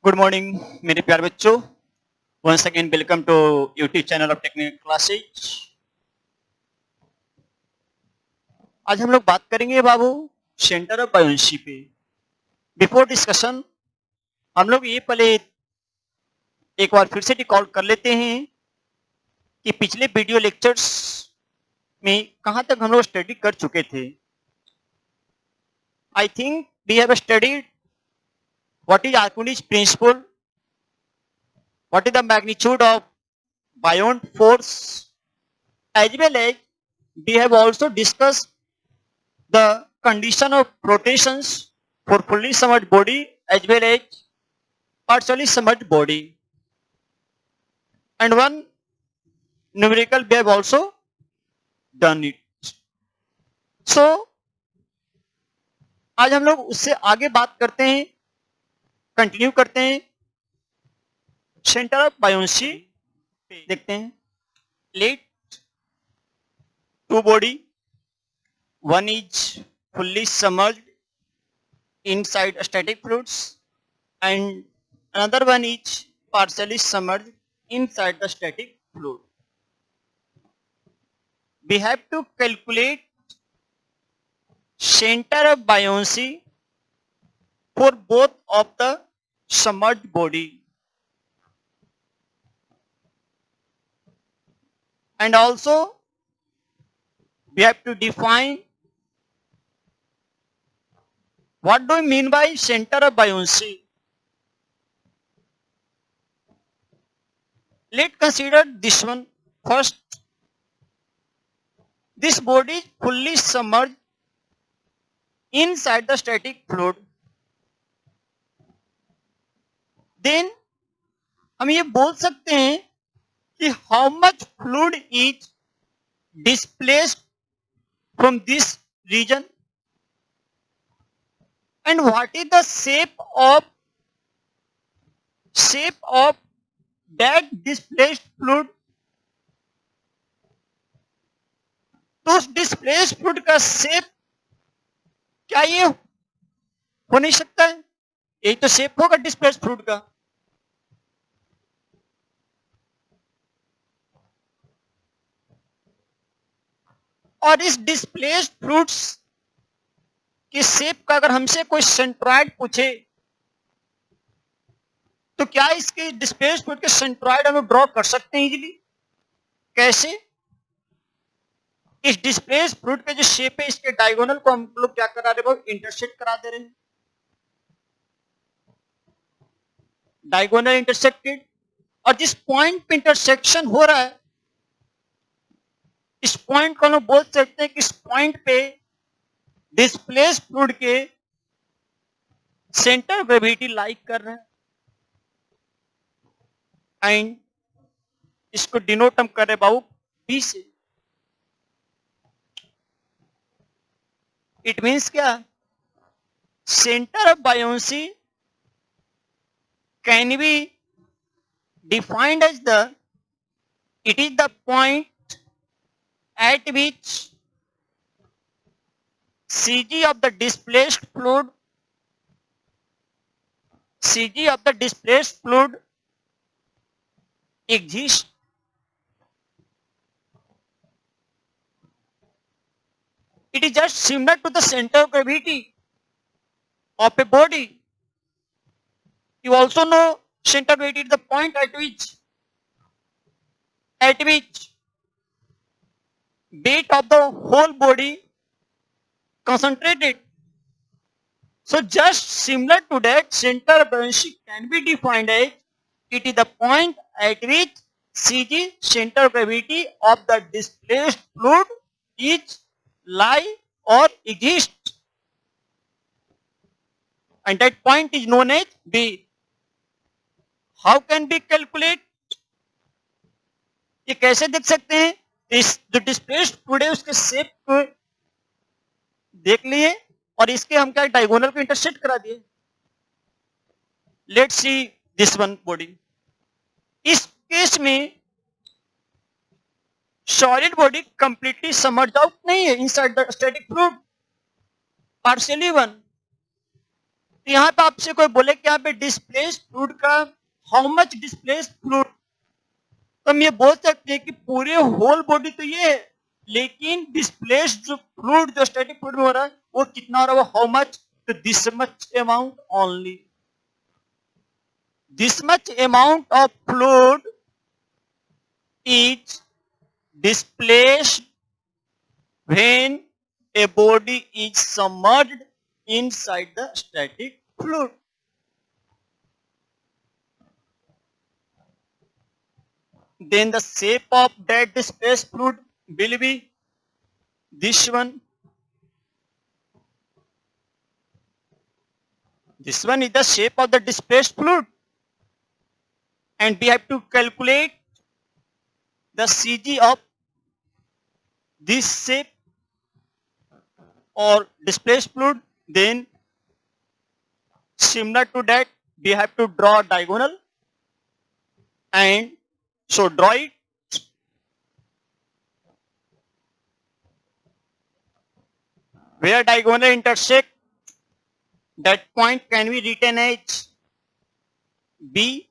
Good morning मेरे प्यारे बच्चों। Once again welcome to YouTube channel of technical classes. आज हम लोग बात करेंगे बाबू सेंटर ऑफ बायोन्सी पे। बिफोर डिस्कशन हम लोग ये पहले एक बार फिर से रिकॉल कर लेते हैं कि पिछले वीडियो लेक्चर्स में कहां तक हम लोग स्टडी कर चुके थे। I think we have studied what is Archimedes principle, what is the magnitude of buoyant force, as well as we have also discussed the condition of rotations for fully submerged body as well as partially submerged body, and one numerical we have also done it. So आज हम लोग उससे आगे बात करते हैं, continue करते हैं। सेंटर ऑफ बायोन्सी देखते हैं। Let to body, one is fully submerged inside static fluids and another one is partially submerged inside the static fluid. We have to calculate center of buoyancy for both of the submerged body, and also we have to define what do we mean by center of buoyancy. Let's consider this one first. This body is fully submerged inside the static fluid. Then हम ये बोल सकते हैं कि how much fluid is displaced from this region and what is the shape of that displaced fluid. तो उस displaced fluid का shape क्या ये हो नहीं सकता है? यही तो शेप होगा डिस्प्लेस्ड फ्लूइड का। और इस डिस्प्लेस्ड फ्लूइड्स की शेप का अगर हमसे कोई सेंट्रॉइड पूछे तो क्या इसके डिस्प्लेस्ड फ्लूइड के सेंट्रॉइड हम ड्रॉ कर सकते हैं इजीली? कैसे? इस डिस्प्लेस्ड फ्लूइड के जो शेप है इसके डायगोनल को हम लोग क्या करा रहे हैं? इंटरसेक्ट करा दे रहे हैं। डायगोनल इंटरसेक्टेड, और जिस पॉइंट पे इंटरसेक्शन हो रहा है इस पॉइंट को हम लोग बोल सकते हैं कि इस पॉइंट पे डिस्प्लेस्ड फ्लूइड के सेंटर ग्रेविटी लाई कर रहा है, एंड इसको डिनोट हम कर रहे बाबू पी से। इट मीन्स क्या? Centre of buoyancy can be defined as it is the point at which CG of the displaced fluid exists. It is just similar to the center of gravity of a body. You also know center of gravity is the point at which weight of the whole body concentrated. So just similar to that, center of buoyancy can be defined as it is the point at which CG, center of gravity of the displaced fluid, is lie or exists, and that point is known as B. How can we calculate? ये कैसे देख सकते हैं? इस जो displaced fluid है उसके shape को देख लिए और इसके हम क्या डायगोनल को इंटरसेक्ट करा दिए। Let's see this one body. इस केस में solid body completely submerge out नहीं है inside the static fluid, partially one. तो यहाँ पे आपसे कोई बोले कि यहाँ पे डिस्प्लेस्ड फ्लूइड का हाउ मच डिस्प्लेस्ड फ्लूइड, तो हम ये बोल सकते हैं कि पूरे होल बॉडी तो ये है, लेकिन डिस्प्लेस्ड जो फ्लूइड जो स्टैटिक फ्लूइड में हो रहा है वो कितना हो रहा है, वो हाउ मच, तो this much amount only, this much amount of fluid is displaced when a body is submerged inside the static fluid. Then the shape of that displaced fluid will be this one. This one is the shape of the displaced fluid, and we have to calculate the CG of this shape or displaced fluid. Then similar to that we have to draw a diagonal, and so draw it. Where diagonal intersect, that point can be written as B.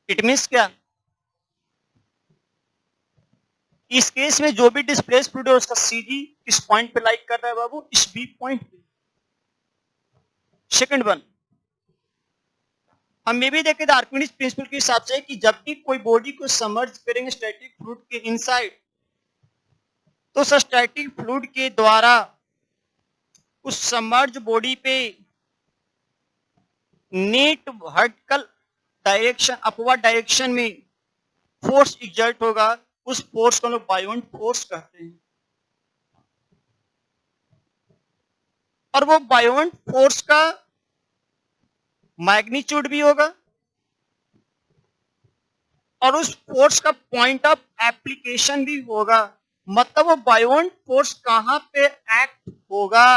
It means क्या, इस case में जो भी displace fluid है उसका CG किस point पे like कर रहा है बाबू, इस बी पॉइंट पे। सेकंड वन, हम ये भी देखे थे आर्किमिडीज प्रिंसिपल के हिसाब से कि जब भी कोई बॉडी को समर्ज करेंगे स्टैटिक फ्लूइड के इनसाइड, तो उस स्टैटिक फ्लूइड के द्वारा उस समर्ज बॉडी पे net vertical direction, upward direction में फोर्स एग्जर्ट होगा, उस फोर्स को हम लोग बायोंट फोर्स कहते हैं। और वो बायोंट फोर्स का मैग्नीट्यूड भी होगा और उस फोर्स का पॉइंट ऑफ एप्लीकेशन भी होगा, मतलब वो बायोंट फोर्स कहां पे एक्ट होगा।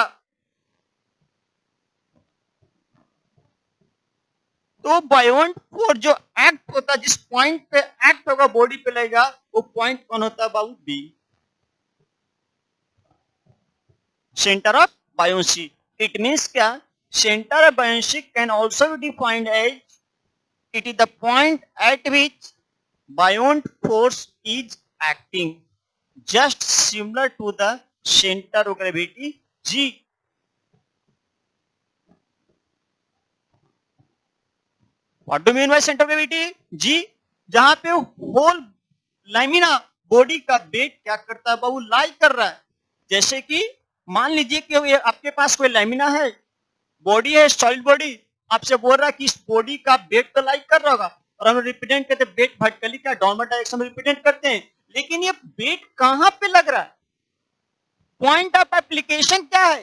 तो बायोंट फोर्स जो एक्ट होता है, जिस पॉइंट पे एक्ट होगा बॉडी पे लगेगा, वो पॉइंट कौन होता है बाबू, B, centre of buoyancy. It means क्या, centre of buoyancy can also be defined as it is the point at which buoyant force is acting, just similar to the centre of gravity G. What do mean by centre of gravity G, जहां पे whole lamina body का weight क्या करता है बाबू, लाई कर रहा है। जैसे कि मान लीजिए कि आपके पास कोई लैमिना है, बॉडी है, सॉलिड बॉडी, आपसे बोल रहा है कि इस बॉडी का वेट तो लाई कर रहा होगा, और हम रिप्रेजेंट करते हैं वेट वर्टिकली क्या डाउनवर्ड डायरेक्शन में रिप्रेजेंट करते हैं, लेकिन ये वेट कहां पे लग रहा है, पॉइंट ऑफ एप्लीकेशन क्या है,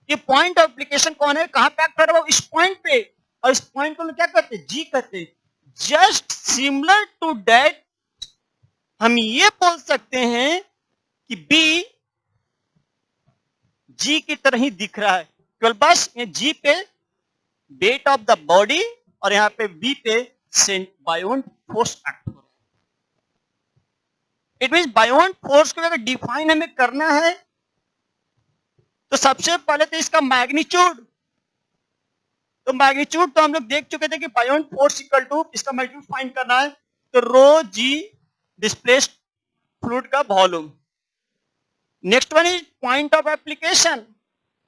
ये पॉइंट ऑफ एप्लीकेशन कौन है, कहां पे एक्ट कर रहा है, इस पॉइंट पे, और इस पॉइंट को क्या करते हैं, जी करते हैं। जस्ट सिमिलर टू दैट हम ये बोल सकते हैं कि बी जी की तरह ही दिख रहा है, केवल बस ये जी पे वेट ऑफ द बॉडी और यहां पे बी पे बायोंट फोर्स एक्ट हो रहा है। इट मींस बायोंट फोर्स को अगर डिफाइन हमें करना है तो सबसे पहले तो इसका मैग्नीट्यूड, तो मैग्नीट्यूड तो हम लोग देख चुके थे कि बायोंट फोर्स इक्वल टू, इसका मैग्नीट्यूड फाइंड करना है तो रो जी डिस्प्लेस्ड फ्लूइड का volume. Next one is point of application,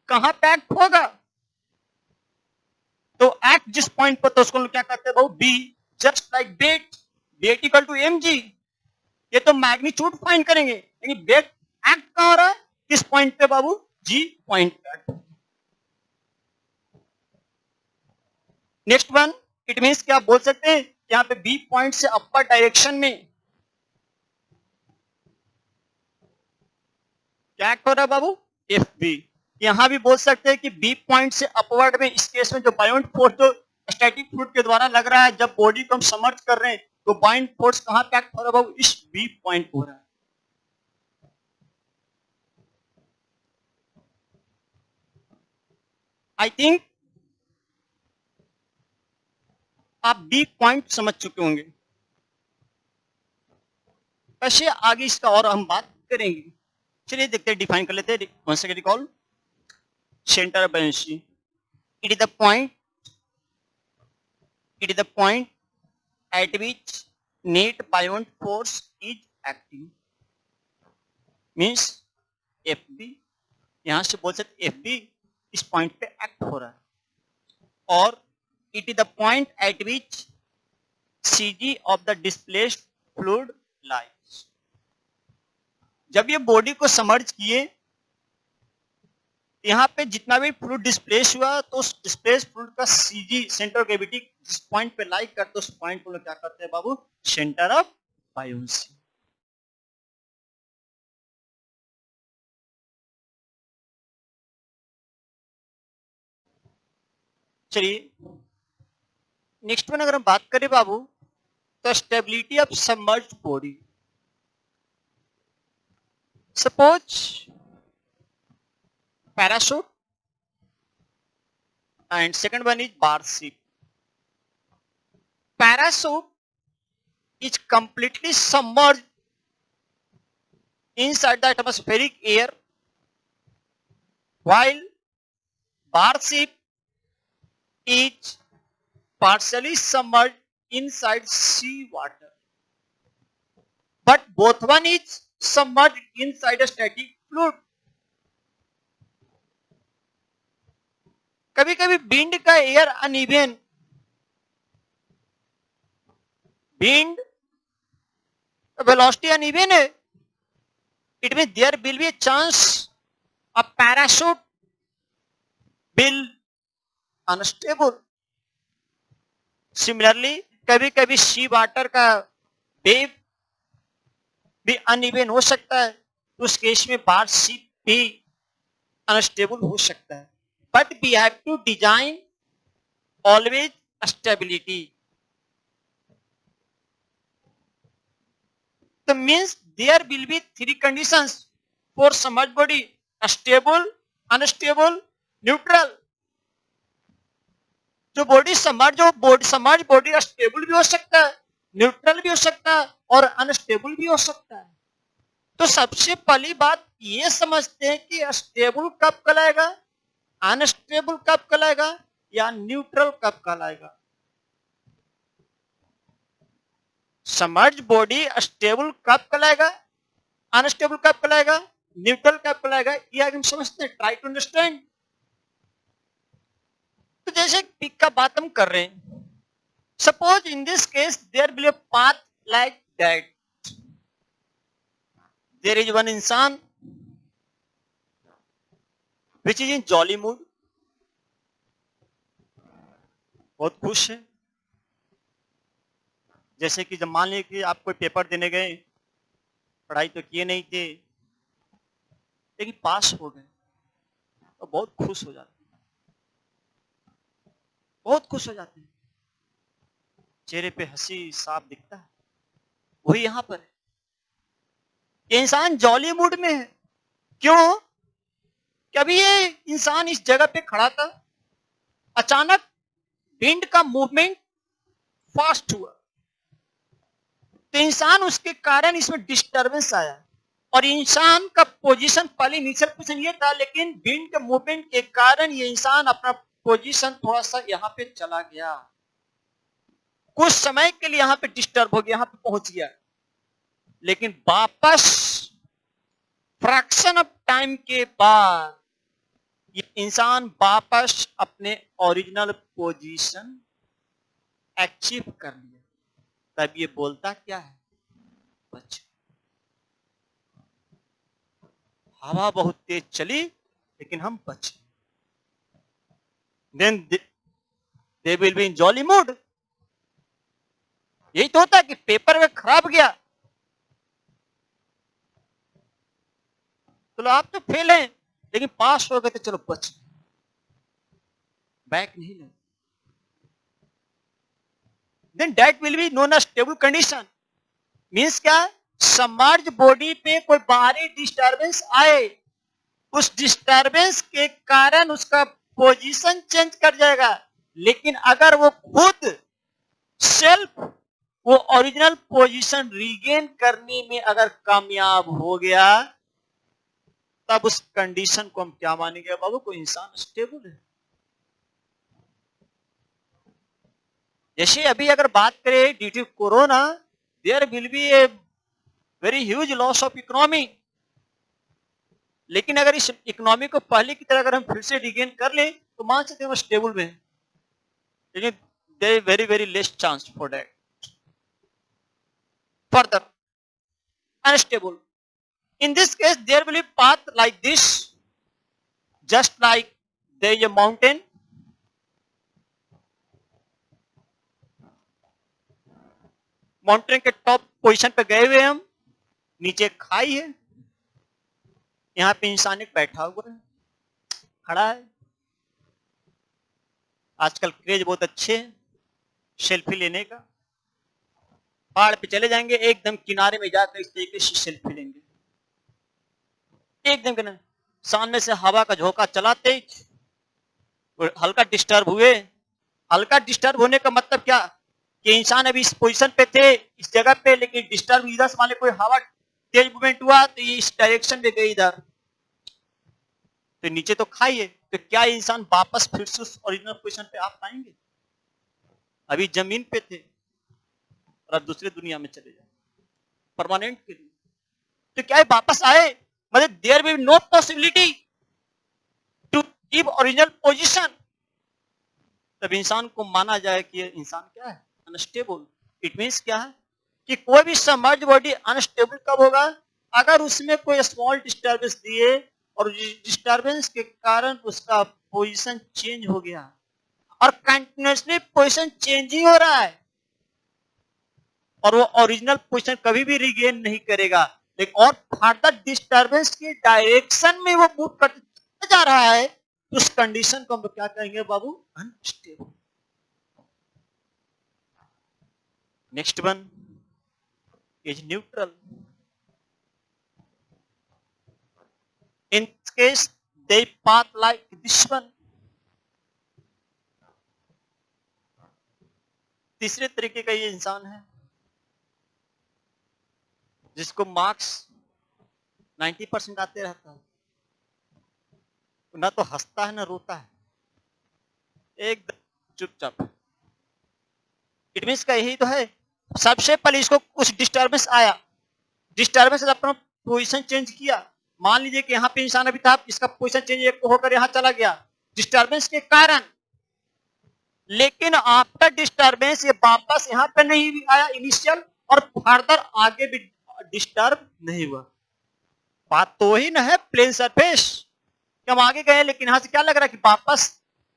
कहां पे एक्ट होगा, तो एक्ट जिस पॉइंट पर, तो उसको क्या कहते हैं बाबू, B, just like weight, weight equal to M G. ये तो मैग्नीट्यूड फाइंड करेंगे, लेकिन वेट एक्ट कहां हो रहा है, किस पॉइंट पे बाबू, जी पॉइंट पे। नेक्स्ट वन, इट मींस क्या बोल सकते हैं, यहां पे बी पॉइंट से अपर डायरेक्शन में क्या एक्ट हो रहा है बाबू, एफ बी। यहां भी बोल सकते हैं कि बी पॉइंट से अपवर्ड में, इस केस में जो बायोंट फोर्स जो स्टैटिक फ्लूइड के द्वारा लग रहा है, जब बॉडी को हम समर्ज कर रहे हैं, तो बायोंट फोर्स कहां पे एक्ट हो रहा है बाबू, इस बी पॉइंट हो रहा है। आई थिंक आप बी पॉइंट समझ चुके होंगे, वैसे आगे इसका और हम बात करेंगे। चलिए देखते हैं, डिफाइन कर लेते हैं। once again recall center of buoyancy, it is the point at which net buoyant force is acting, means F B, यहां से बोल सकते एफ बी इस पॉइंट पे एक्ट हो रहा है, और it is the point at which C G of the displaced fluid lies. जब ये बॉडी को समर्ज किए, यहाँ पे जितना भी फ्लूइड डिस्प्लेस हुआ तो उस डिस्प्लेस फ्लूइड का सीजी सेंटर ऑफ ग्रेविटी जिस पॉइंट पे लाई करते उस पॉइंट को क्या करते हैं बाबू, सेंटर ऑफ बायोन्सी। चलिए नेक्स्ट वन अगर हम बात करें बाबू, तो stability of submerged body. Suppose parachute and second one is bar ship. Parachute is completely submerged inside the atmospheric air, while bar ship is partially submerged inside sea water, but both one is submerged inside a static fluid. कभी कभी wind का air uneven, wind velocity uneven है, it mean there will be a chance a parachute will unstable. Similarly कभी कभी sea water का wave भी uneven हो सकता है, तो उस केस में बार शिप भी अनस्टेबल हो सकता है, but we have to design always stability. So means there will be three conditions for submerged body: stable, unstable, neutral. जो बॉडी समर्ज हो, समर्ज बॉडी स्टेबल भी हो सकता है, न्यूट्रल भी हो सकता है और अनस्टेबल भी हो सकता है। तो सबसे पहली बात ये समझते हैं कि स्टेबल कब कहलाएगा, अनस्टेबल कब कहलाएगा या न्यूट्रल कब कहलाएगा। सबमर्ज्ड बॉडी स्टेबल कब कहलाएगा, अनस्टेबल कब कहलाएगा, न्यूट्रल कब कहलाएगा, ये आगे हम समझते हैं। Try to understand. तो जैसे पिक का बात हम कर रहे हैं, suppose in this case there will be a path like that, there is one इंसान which is in jolly mood, बहुत खुश है। जैसे कि जब मान लीजिए कि आप कोई पेपर देने गए, पढ़ाई तो किए नहीं थे लेकिन पास हो गए, तो बहुत खुश हो जाते हैं, बहुत खुश हो जाते हैं, चेहरे पे हंसी साफ दिखता है। वही यहां पर है, ये इंसान जॉली मूड में है। क्यों? कभी ये इंसान इस जगह पे खड़ा था, अचानक विंड का मूवमेंट फास्ट हुआ, तो इंसान उसके कारण इसमें डिस्टरबेंस आया, और इंसान का पोजीशन पहले इनिशियल पोजीशन ये था, लेकिन विंड के मूवमेंट के कारण ये इंसान अपना पोजीशन थोड़ा सा यहां पे चला गया, कुछ समय के लिए यहां पे डिस्टर्ब हो गया, यहां पे पहुंच गया, लेकिन वापस फ्रैक्शन ऑफ टाइम के बाद ये इंसान वापस अपने ओरिजिनल पोजीशन अचीव कर लिया। तब ये बोलता क्या है, बच। हवा बहुत तेज चली लेकिन हम बचे। Then they will be in jolly mood. यही तो होता है कि पेपर में खराब गया तो आप तो फेल हैं, लेकिन पास हो गए तो चलो बच, बैक नहीं ले। Then that will be known as stable condition. Means क्या, सबमर्ज बॉडी पे कोई बाहरी डिस्टरबेंस आए, उस डिस्टरबेंस के कारण उसका पोजीशन चेंज कर जाएगा, लेकिन अगर वो खुद सेल्फ वो ओरिजिनल पोजीशन रीगेन करने में अगर कामयाब हो गया तब उस कंडीशन को हम क्या मानेंगे बाबू? कोई इंसान स्टेबल है। जैसे अभी अगर बात करें due to corona, there will be a very huge loss of economy, लेकिन अगर इस इकोनॉमी को पहले की तरह अगर हम फिर से रिगेन कर ले तो मान सकते हैं स्टेबल में, लेकिन there is very very less chance for that. Further unstable, in this case there will be path like this, just like there is a mountain, mountain के टॉप पोजीशन पे गए हुए हम, नीचे खाई है, यहाँ पे इंसान एक बैठा हुआ है, खड़ा है। आजकल क्रेज बहुत अच्छे है सेल्फी लेने का, पहाड़ पे चले जाएंगे एकदम किनारे में जाकर इस तरीके से सेल्फी लेंगे, एकदम किनारे, सामने से हवा का झोंका चलाते हल्का डिस्टर्ब हुए। हल्का डिस्टर्ब होने का मतलब क्या कि इंसान अभी इस पोजीशन पे थे, इस जगह पे, लेकिन डिस्टर्ब इधर से मान लो कोई हवा तेज मूवमेंट हुआ तो ये इस डायरेक्शन में गई इधर, तो नीचे तो खाई है, तो क्या इंसान वापस फिर से उस ओरिजिनल पोजीशन पे आ पाएंगे? अभी जमीन पे थे और अब दूसरे दुनिया में चले जाए परमानेंट के लिए, तो क्या वापस आए? मतलब there will be no possibility to keep original position. तब इंसान को माना जाए कि इंसान क्या है? अनस्टेबल। इट मींस क्या है कि कोई भी सबमर्ज बॉडी अनस्टेबल कब होगा? अगर उसमें कोई स्मॉल डिस्टर्बेंस दिए और डिस्टर्बेंस के कारण उसका पोजीशन चेंज हो गया और कंटिन्यूअसली पोजीशन चेंज ही हो रहा है और वो ओरिजिनल पोजीशन कभी भी रिगेन नहीं करेगा, लेकिन और फर्दर डिस्टर्बेंस की डायरेक्शन में वो मूव करते जा रहा है, तो उस कंडीशन को हम क्या कहेंगे बाबू? Unstable. Next one is neutral. In case the path like this one. तीसरे तरीके का ये इंसान है जिसको मार्क्स 90% आते रहता है, ना तो हंसता है ना रोता है, एकदम चुपचाप। इट मीन्स का यही तो है, सबसे पहले इसको कुछ डिस्टर्बेंस आया, डिस्टर्बेंस अपना पोजीशन चेंज किया, मान लीजिए कि यहाँ पे इंसान अभी था, इसका पोजीशन चेंज होकर यहाँ चला गया डिस्टर्बेंस के कारण, लेकिन आफ्टर डिस्टर्बेंस ये वापस यहाँ पे नहीं भी आया इनिशियल और फर्दर आगे भी डिस्टर्ब नहीं हुआ। बात तो वही ना है, प्लेन सरफेस कि हम आगे गए लेकिन यहां से क्या लग रहा है कि वापस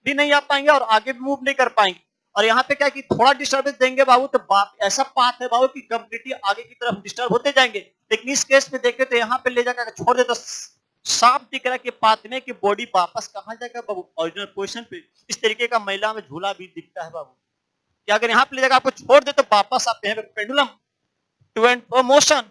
भी नहीं आ पाएंगे और आगे भी मूव नहीं कर पाएंगे, और यहाँ पे क्या कि थोड़ा डिस्टर्बेंस देंगे बाबू तो ऐसा पाथ है बाबू कि कंप्लीटली आगे की तरफ डिस्टर्ब होते जाएंगे, लेकिन इस केस में देखे तो यहाँ पे ले जाकर छोड़ दे तो साफ दिख रहा है कि पाथ में कि बॉडी वापस कहाँ जाएगा बाबू? ओरिजिनल पोजीशन पे। इस तरीके का महिला में झूला भी दिखता है बाबू कि अगर यहाँ पे ले जाकर आपको छोड़ दे तो वापस आप यहाँ पे pendulum to and fro motion,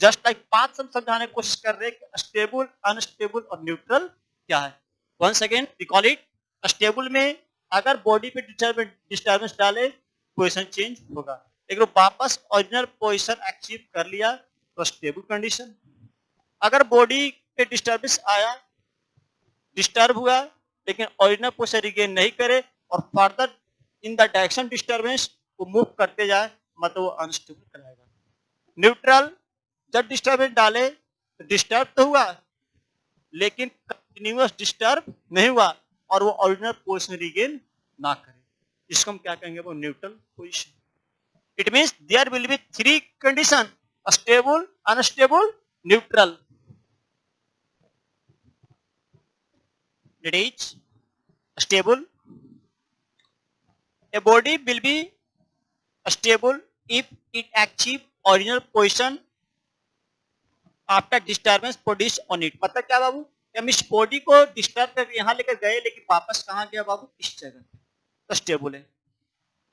just like path हम समझाने की कोशिश कर रहे हैं स्टेबल, अनस्टेबल और न्यूट्रल क्या है। Once again recall it, stable में अगर बॉडी पे डिस्टर्बेंस डाले पोजीशन चेंज होगा, लेकिन वापस ओरिजिनल पोजीशन अचीव कर लिया तो स्टेबल कंडीशन। अगर बॉडी पे डिस्टर्बेंस आया, डिस्टर्ब हुआ लेकिन ओरिजिनल पोजीशन रिगेन नहीं करे और further in the direction disturbance को मूव करते जाए, मतलब वो अनस्टेबल कराएगा। न्यूट्रल, जब डिस्टर्बेंस डाले तो डिस्टर्ब तो हुआ लेकिन कंटिन्यूअस डिस्टर्ब नहीं हुआ और वो ओरिजिनल पोजीशन रिगेन ना करे, इसको हम क्या कहेंगे? वो neutral position. It means there will be 3 condition, stable, unstable, neutral. It is stable. A body will be stable if it achieve original position after disturbance produced on it। मतलब क्या बाबू? हम इस बॉडी को डिस्टर्ब करके यहाँ लेकर गए लेकिन वापस कहाँ गया बाबू? इस जगह पे, तो स्टेबल है।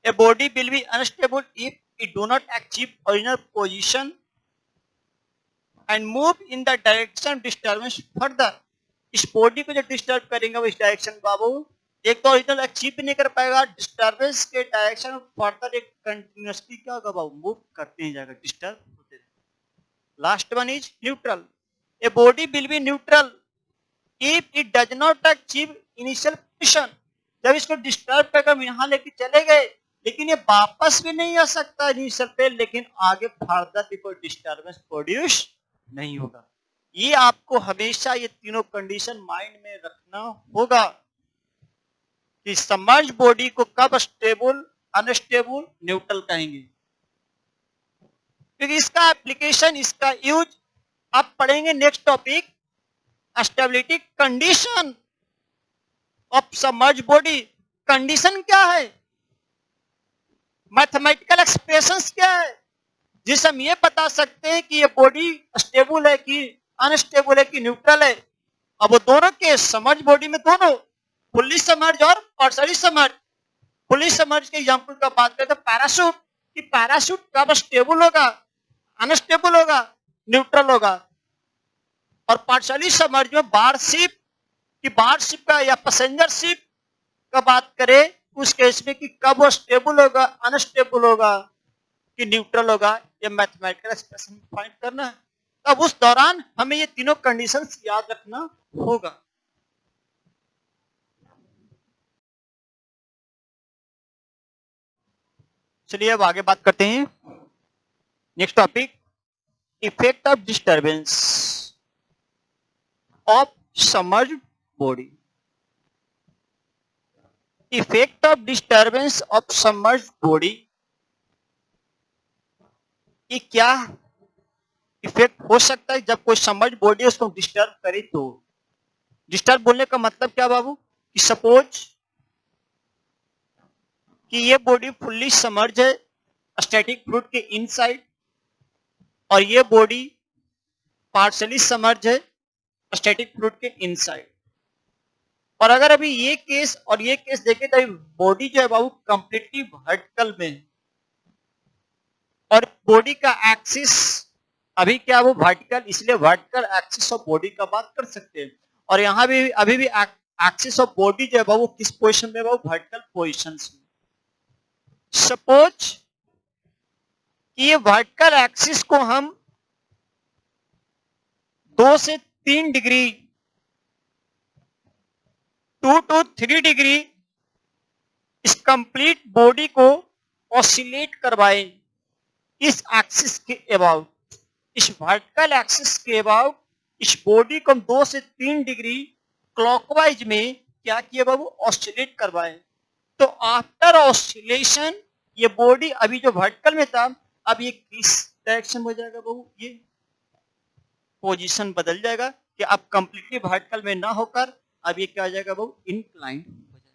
A body will be unstable if it do not achieve original position and move in the direction disturbance further। इस बॉडी को जो डिस्टर्ब करेंगे वो इस डायरेक्शन बाबू, एक तो ओरिजिनल अचीव भी नहीं कर पाएगा, डिस्टर्बेंस के डायरेक्शन फर्दर एक कंटिन्यूअसली क्या होगा बाबू? मूव करते ही जाएगा, डिस्टर्ब होते रहेगा। Last one is neutral. A body will be neutral if it does not achieve initial position, जब इसको डिस्टर्ब करके हम यहाँ लेके चले गए, लेकिन ये वापस भी नहीं आ सकता इनिशियल पे, लेकिन आगे फर्दर भी कोई डिस्टर्बेंस प्रोड्यूस नहीं होगा। ये आपको हमेशा ये तीनों कंडीशन माइंड में रखना होगा कि सबमर्ज बॉडी को कब स्टेबल, अनस्टेबल, न्यूट्रल कहेंगे, क्योंकि इसका एप्लीकेशन, इसका यूज आप पढ़ेंगे next topic, stability condition of submerge body. Condition क्या है, मैथमेटिकल एक्सप्रेशंस क्या है, जिससे हम ये बता सकते हैं कि ये बॉडी स्टेबल है कि अनस्टेबल है कि न्यूट्रल है। अब वो दोनों के सबमर्ज बॉडी में दोनों फुल्ली सबमर्ज और पार्शियली सबमर्ज। फुल्ली सबमर्ज के एग्जांपल का बात करें तो पैराशूट, कि पैराशूट कब स्टेबल होगा, अनस्टेबल होगा, न्यूट्रल होगा। और पार्शियली सबमर्ज में बार शिप, कि बार शिप का या पैसेंजर शिप का बात करें उस केस में कि कब वो स्टेबल होगा, अनस्टेबल होगा कि न्यूट्रल होगा, ये मैथमेटिकल एक्सप्रेशन फाइंड करना है। तब उस दौरान हमें ये तीनों कंडीशंस याद रखना होगा। चलिए अब आगे बात करते हैं next topic, effect of disturbance of submerged body. Effect of disturbance of submerged body, ये क्या इफेक्ट हो सकता है जब कोई सबमर्ज्ड बॉडी उसको डिस्टर्ब करे तो। डिस्टर्ब बोलने का मतलब क्या बाबू, कि सपोज कि ये बॉडी फुल्ली सबमर्ज है स्टैटिक फ्लूइड के इनसाइड, और ये बॉडी पार्शियली सबमर्ज है स्टैटिक फ्लूइड के इनसाइड। और अगर अभी ये केस और ये केस देखें तो बॉडी जो है बाबू कंप्लीटली वर्टिकल में है, और बॉडी का एक्सिस अभी क्या वो वर्टिकल, इसलिए वर्टिकल एक्सिस ऑफ बॉडी का बात कर सकते हैं। और यहाँ भी अभी भी एक्सिस ऑफ बॉडी जो है बाबू किस पोजीशन में, बाबू वर्टिकल पोजीशन में। सपोज कि ये वर्टिकल एक्सिस को हम 2 से 3 डिग्री, 2 to 3 डिग्री इस कंप्लीट बॉडी को ऑसिलेट करवाए इस एक्सिस के अबाउट, इस वर्टिकल एक्सिस के अबाउट इस बॉडी को हम 2 से 3 डिग्री क्लॉकवाइज में क्या किए बाबू, ऑसिलेट करवाए। तो आफ्टर ऑसिलेशन ये बॉडी अभी जो वर्टिकल में था, अब ये किस डायरेक्शन में हो जाएगा बाबू, ये पोजीशन बदल जाएगा कि अब कंप्लीटली वर्टिकल में ना होकर अब ये क्या हो जाएगा बाबू, इंक्लाइन हो जाएगा।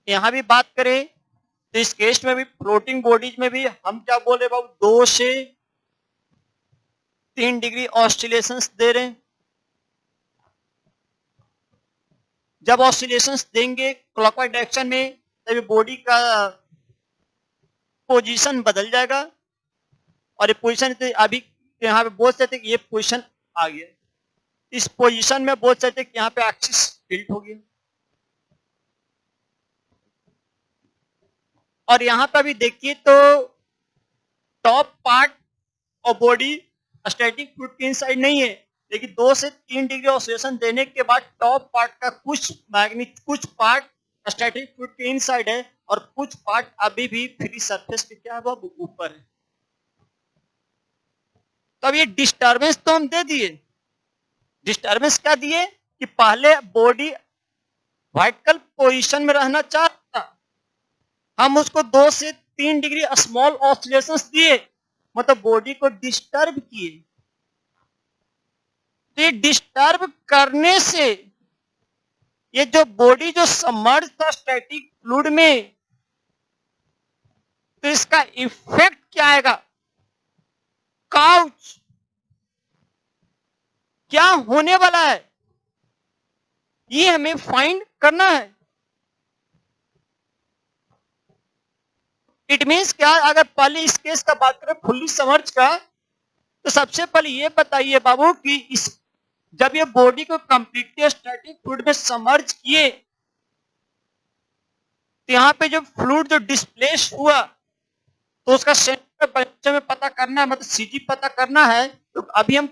यहां भी बात करें तो इस केस में भी फ्लोटिंग बॉडीज में भी हम क्या बोल रहे बाबू, 2 से 3 डिग्री ऑसिलेशंस दे रहे हैं। जब ऑसिलेशंस देंगे क्लॉकवाइज डायरेक्शन में तभी बॉडी का पोजीशन बदल जाएगा, और ये पोजीशन अभी यहाँ पे बोल सकते कि ये पोजीशन आ गया, इस पोजीशन में बोल सकते कि यहाँ पे एक्सिस टिल्ट हो गया। और यहाँ पे भी देखिए तो top part of body static fluid के इनसाइड नहीं है, लेकिन 2 से 3 डिग्री ऑसिलेशन देने के बाद टॉप पार्ट का कुछ पार्ट स्टैटिक फ्लूइड के इनसाइड है और कुछ पार्ट अभी भी फ्री सरफेस पे क्या है वो ऊपर है। तो अब ये डिस्टर्बेंस तो हम दे दिए, डिस्टर्बेंस क्या दिए कि पहले बॉडी वर्टिकल पोजीशन में रहना चाहता, हम उसको 2 से 3 डिग्री स्मॉल ऑसिलेशंस दिए, मतलब बॉडी को डिस्टर्ब किए। तो ये डिस्टर्ब करने से ये जो बॉडी जो सबमर्ज था स्टैटिक फ्लूइड में, तो इसका इफेक्ट क्या आएगा, काउच क्या होने वाला है, ये हमें फाइंड करना है। इट मीन्स क्या, अगर पहले इस केस का बात करें फुल्ली सबमर्ज का, तो सबसे पहले ये बताइए बाबू कि इस जब ये बॉडी को कंप्लीटली स्टैटिक फ्लूइड में सबमर्ज किए, तो यहाँ पे जो फ्लूइड जो डिस्प्लेस हुआ तो उसका सेंटर में पता करना है, मतलब सीजी पता करना है। तो अभी हम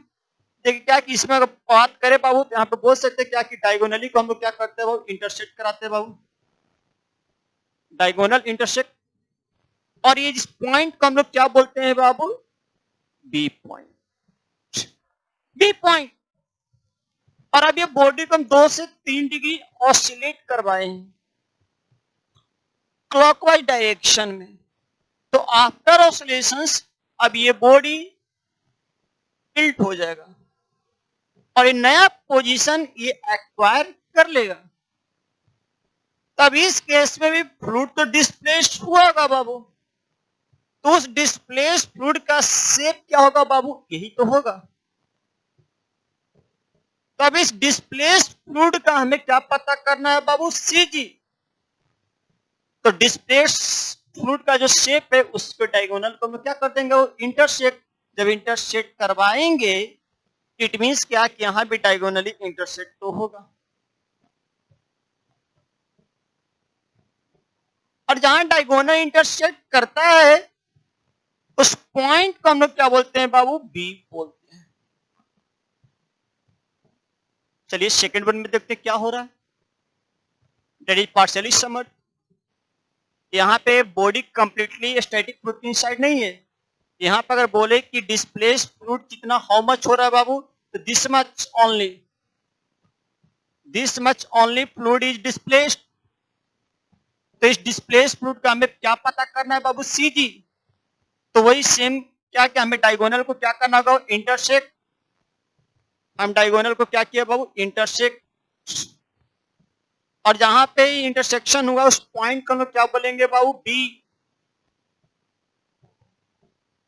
देखिए क्या कि इसमें अगर बात करें बाबू तो यहाँ पे बोल सकते हैं क्या कि डायगोनली को हम लोग क्या करते हैं बाबू, इंटरसेक्ट कराते हैं बाबू, डायगोनल इंटरसेक्ट। और ये जिस पॉइंट को हम लोग क्या बोलते हैं बाबू, बी पॉइंट, बी पॉइंट। और अब ये बॉडी को हम 2 से 3 डिग्री ऑसिलेट करवाए हैं क्लॉकवाइज डायरेक्शन में। तो आफ्टर ऑसिलेशंस अब ये बॉडी टिल्ट हो जाएगा और ये नया पोजीशन ये एक्वायर कर लेगा। तब इस केस में भी फ्लूइड तो डिस्प्लेस्ड हुआ होगा बाबू, तो उस डिस्प्लेस्ड फ्लूइड का शेप क्या होगा बाबू, यही तो होगा। तब इस डिस्प्लेस्ड फ्लूइड का हमें क्या पता करना है बाबू, सीजी। तो डिस्प्लेस्ड फ्लूइड का जो शेप है उसको डायगोनल को हम क्या कर देंगे, वो इंटरसेक्ट। जब इंटरसेक्ट करवाएंगे इट मींस क्या कि यहां भी डायगोनली इंटरसेक्ट तो होगा। और जहां डायगोनल इंटरसेक्ट करता है उस पॉइंट को हम लोग क्या बोलते हैं बाबू, बी बोलते हैं। चलिए सेकंड वन में देखते हैं क्या हो रहा है। That is partially submerged. यहां पे body completely static fluid inside नहीं है। यहां पर अगर बोले कि डिस्प्लेस्ड फ्लूइड कितना, हाउ मच हो रहा है बाबू, तो this much only fluid is displaced. तो इस डिस्प्लेस्ड फ्लूइड का हमें क्या पता करना है बाबू, सीजी। तो वही सेम क्या क्या हमें डायगोनल को क्या करना होगा, इंटरसेक्ट। हम डायगोनल को क्या किया बाबू, इंटरसेक्ट। और जहां पे इंटरसेक्शन हुआ उस पॉइंट को हम लोग क्या बोलेंगे बाबू, बी।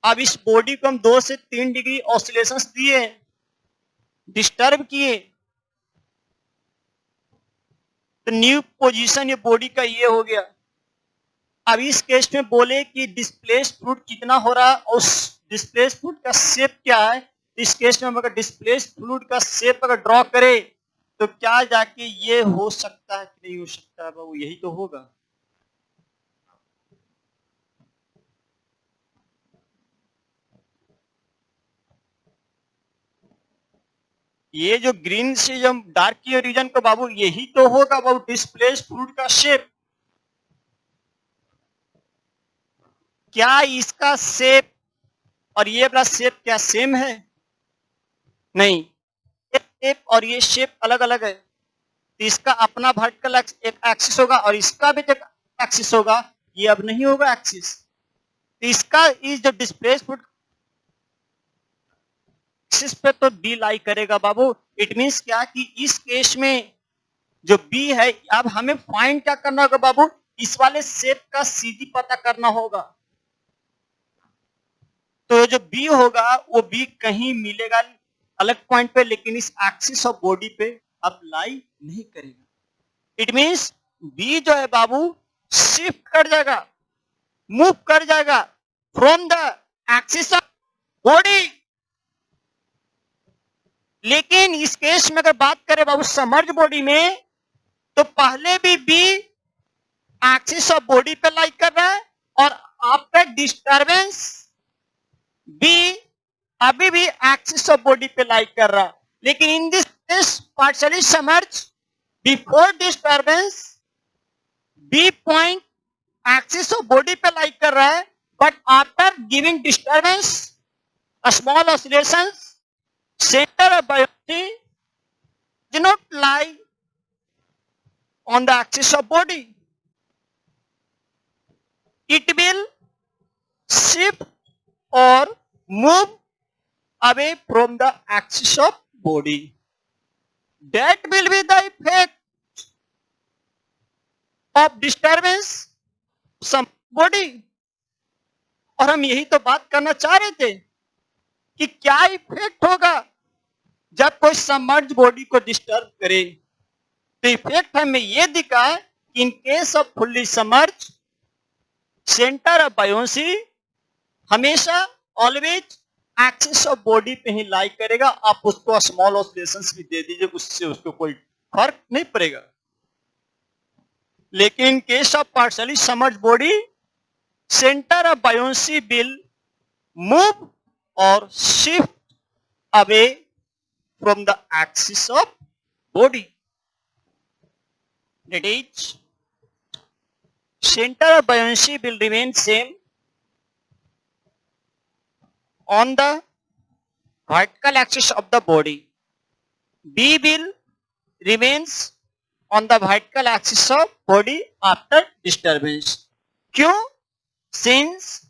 अब इस बॉडी को हम 2 से 3 डिग्री ऑसिलेशंस दिए, डिस्टर्ब किए, तो न्यू पोजीशन ये बॉडी का ये हो गया। अब इस केस में बोले कि डिस्प्लेस्ड फ्लूइड कितना हो रहा है, उस डिस्प्लेस्ड फ्लूइड का शेप क्या है। इस केस में हम अगर डिस्प्लेस्ड फ्लूइड का शेप अगर ड्रॉ करें तो क्या जाके ये हो सकता है कि नहीं हो सकता है बाबू, यही तो होगा। ये जो ग्रीन से जो डार्क की रीजन को बाबू यही तो होगा बाबू, डिस्प्लेस्ड फ्लूइड का शेप। क्या इसका शेप और ये वाला शेप क्या सेम है, नहीं, ये शेप और ये शेप अलग अलग है। तो इसका अपना वर्टिकल एक एक्सिस होगा और इसका भी एक एक्सिस होगा, ये अब नहीं होगा एक्सिस। तो इसका इस जो डिस्प्लेस्ड फ्लूइड एक्सिस पे तो बी लाई करेगा बाबू। इट मींस क्या कि इस केस में जो बी है, अब हमें फाइंड क्या करना होगा बाबू, इस वाले शेप का सीधी पता करना होगा। तो जो बी होगा वो बी कहीं मिलेगा अलग पॉइंट पे, लेकिन इस एक्सिस ऑफ बॉडी पे अब लाई नहीं करेगा। इट मींस बी जो है बाबू शिफ्ट कर जाएगा, मूव कर जाएगा from the axis of body. लेकिन इस केस में अगर बात करें बाबू समर्ज बॉडी में, तो पहले भी बी एक्सिस ऑफ बॉडी पे लाई कर रहा है और आफ्टर डिस्टर्बेंस बी अभी भी एक्सिस ऑफ बॉडी पे लाई कर रहा है। लेकिन in this case partially submerged before disturbance B point axis of body पे लाई कर रहा है, but after giving disturbance small oscillations center of buoyancy do not lie on the axis of body. It will shift or move away from the axis of body. That will be the effect of disturbance some body. और हम यही तो बात करना चाह रहे थे कि क्या इफेक्ट होगा जब कोई सबमर्ज बॉडी को डिस्टर्ब करे। तो इफेक्ट हमें यह दिखा कि in case of fully submerged centre of buoyancy हमेशा ऑलवेज एक्सिस ऑफ बॉडी पे ही लाई करेगा। आप उसको स्मॉल ऑसिलेशंस भी दे दीजिए, उससे उसको कोई फर्क नहीं पड़ेगा। लेकिन in case of partially submerged body centre of buoyancy will move और shift away from the axis of body. That is, center of buoyancy will remain same on the vertical axis of the body. B will remains on the vertical axis of body after disturbance. क्यों? Since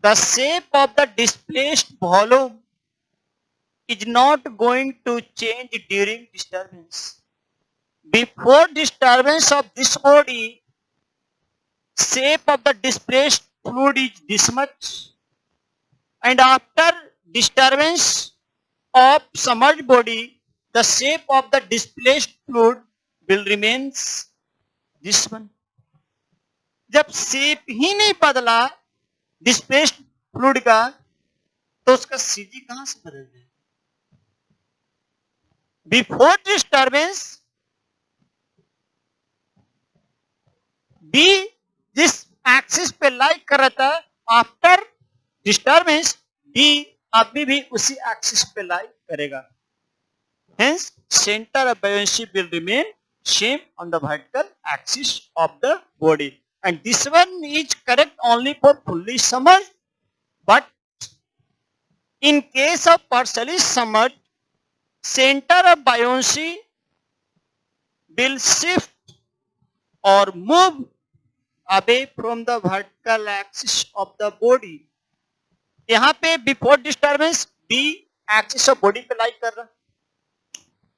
the shape of the displaced volume is not going to change during disturbance. Before disturbance of this body, shape of the displaced fluid is this much, and after disturbance of submerged body, the shape of the displaced fluid will remains this one. जब shape ही नहीं बदला displaced fluid का, तो उसका CG कहां से बदल जाए? बिफोर डिस्टर्बेंस बी जिस एक्सिस पे लाई कर रहा था, आफ्टर डिस्टर्बेंस बी अभी भी उसी एक्सिस पे लाई करेगा. Hence, center of buoyancy will remain same on the vertical axis of the body. And this one is correct only for fully submerged. But in case of partially submerged, center of buoyancy will shift or move away from the vertical axis of the body. यहाँ पे before disturbance B axis of body पे lie कर रहा,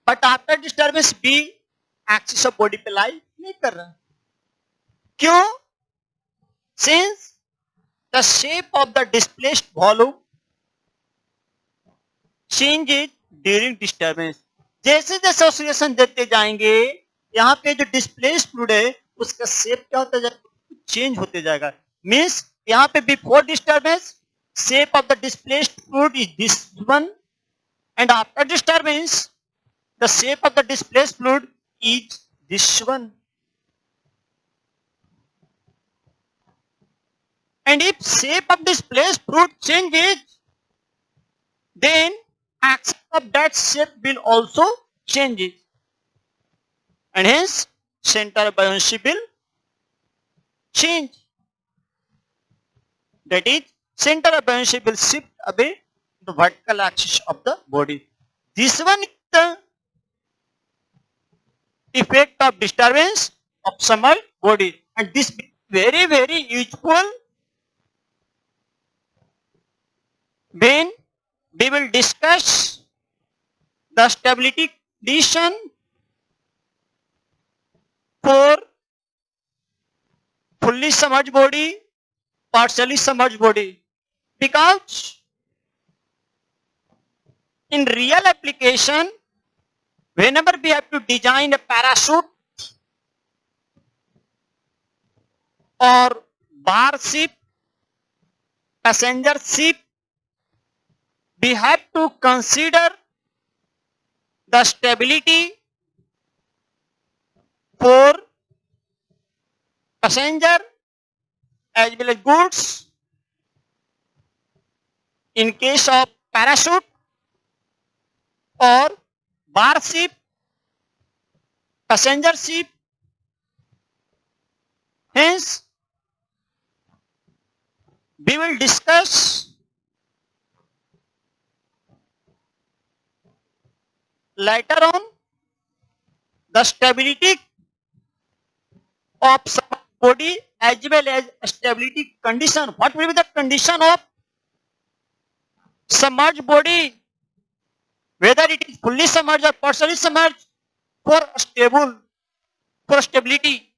but after disturbance B axis of body पे lie नहीं कर रहा. क्यों? Since the shape of the displaced volume changes during disturbance. जैसे जैसे ऑसिलेशन देते जाएंगे, यहाँ पे जो डिस्प्लेस्ड फ्लूइड है उसका शेप क्या होता जाएगा? चेंज होते जाएगा. मीन्स यहाँ पे before disturbance shape of the displaced fluid is this one, and after disturbance the shape of the displaced fluid is this one. And if shape of displaced fluid changes, then axis of that shape will also change, and hence center of buoyancy will change. That is, center of buoyancy will shift away the vertical axis of the body. This one is the effect of disturbance of submerged body, and this is very very useful when we will discuss the stability condition for fully submerged body, partially submerged body. Because in real application, whenever we have to design a parachute or bar ship, passenger ship, we have to consider the stability for passenger as well as goods. In case of parachute or bar ship, passenger ship, hence we will discuss later on the stability of body as well as stability condition. What will be the condition of submerged body, whether it is fully submerged or partially submerged, for stability?